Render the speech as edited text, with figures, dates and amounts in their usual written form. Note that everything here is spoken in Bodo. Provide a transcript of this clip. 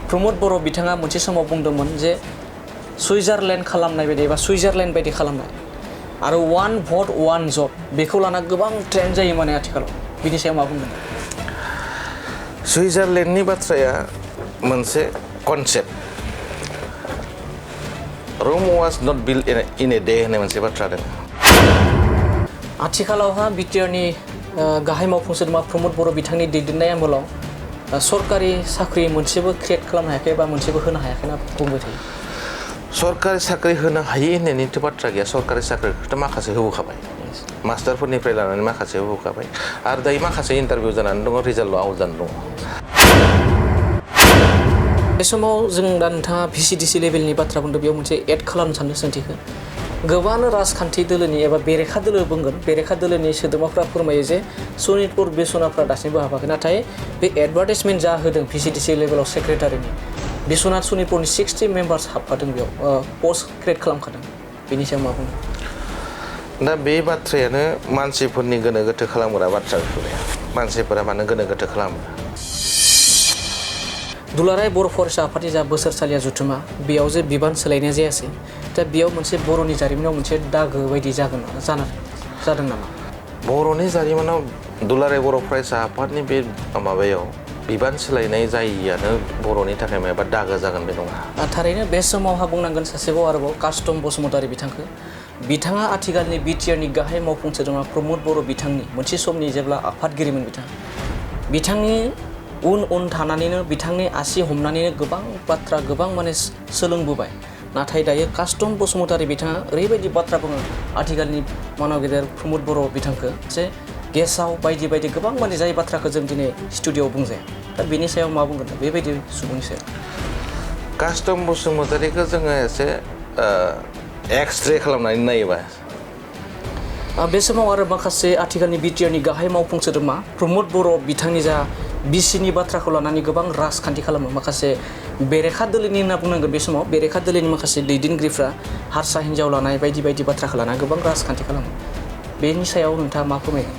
प्रमद बर' बिथाङा मोनसे समाव बुंदोंमोन जे सुइजारलेण्ड खालामनाय बायदि एबा सुइजारलेण्ड बायदि खालामनाय आरो वान भट वान जब बेखौ लाना गोबां ट्रेन्ड जायो माने आथिखालाव बिनि सायाव मा बुंगोन? सुइजारलेण्डनि बाथ्राया मोनसे concept Rome was not built in a day होननाय मोनसे बाथ्रा दङ। आथिखालावहा बिटिआरनि गाहाय मावफुं सोद्रोमा प्रमद बर' बिथांनि दैदेननाय आमोलाव सरकारि साख्रि मोनसेबो क्रिएट खालामनो हायाखै बा मोनसेबो होनो हायाखै होनना बुंबाय थायो। सरकारि साख्रि होनो हायि होननायनिथ' बाथ्रा गैया। सरकारि साख्रिखौथ' माखासे होबोखाबाय, मास्टारफोरनिफ्राय लानानै माखासे होबोखाबाय आरो दायो माखासे इन्टारभिउ जानानै दङ, रिजाल्टआव आउट जानानै दङ। बे समाव जों दा नोंथाङा भिसिडिसि लेभेलनि बाथ्रा बुंदों, बेयाव मोनसे एड खालामनो सानदों सोंथिखौ। गोबां राजखान्थि दोलोनि एबा बेरेखा दोलो बुंगोन, बेरेखा दोलोनि सोद्रोमाफ्रा फोरमायो जे सनितपुर बिस्वनाथफ्रा दासिमबो हाबाखै। नाथाय बे एडभार्टाइजमेन्ट जा होदों भिसिडिसि लेभेलाव सेक्रेटारिनि बिस्वनाथ सनितपुरनि 60 मेम्बार्स हाबखादों, बेयाव पस्ट क्रिएट खालामखादों। बेनि सायाव मा बुङो? दा बे बाथ्रायानो मानसिफोरनि गोनो गोथो खालामग्रा बाथ्रा। मानसिफोरा मानो गोनो गोथो खालामो? दुलाराय बर' फरायसा आफादनि जा बोसोरसालिया जथुमा बेयाव जे बिबान सोलायनाय जायासै, दा बेयाव मोनसे बर'नि जारिमिनाव मोनसे दागो बायदि जादों नामा? बर'नि जारिमिनाव दुलाराय बर' फरायसा आफादनि बे माबायाव बिबान सोलायनाय जायियानो बर'नि थाखाय माबा दागो जागोन बे नङा। थारैनो बे समावहा बुंनांगोन सासेबाव आरोबाव कास्टम बसुमतारी बिथांखौ। बिथाङा आथिखालनि बिटिआरनि गाहाय मावफुं सोद्रोमा प्रमद बर' बिथांनि मोनसे समनि जेब्ला आफादगिरिमोन बिथांनि उन थानानैनो बिथांनि आसि हमनानैनो गोबां बाथ्रा गोबां माने सोलोंबोबाय। नाथाय दायो कास्टम बसुमतारी बिथाङा ओरैबायदि बाथ्रा बुङो आथिखालनि मानव गेदेर प्रमद बर' बिथांखौ जे गेसाव बायदि बायदि गोबां माने जाय बाथ्राखौ जों दिनै स्टुडिअआव बुंजाया। दा बेनि सायाव मा बुंगोन बेबायदि सुबुंनि सायाव? कास्टम बसुमतारीखौ जोङो एसे एक्सरे खालामनानै नायोबा बे समाव आरो माखासे आथिखालनि बिटिआरनि गाहाय मावफुं सोद्रोमा प्रमद बर' बिथांनि जा बिसिनि बाथ्राखौ लानानै गोबां राजखान्थि खालामो। माखासे बेरेखा दोलोनि होनना बुंनांगोन बे समाव, बेरेखा दोलोनि माखासे दैदेनगिरिफ्रा हारसा हिन्जाव लानाय बायदि बायदि बाथ्राखौ लानानै गोबां राजखान्थि खालामो। बेनि सायाव नोंथाङा मा फोरमायगोन?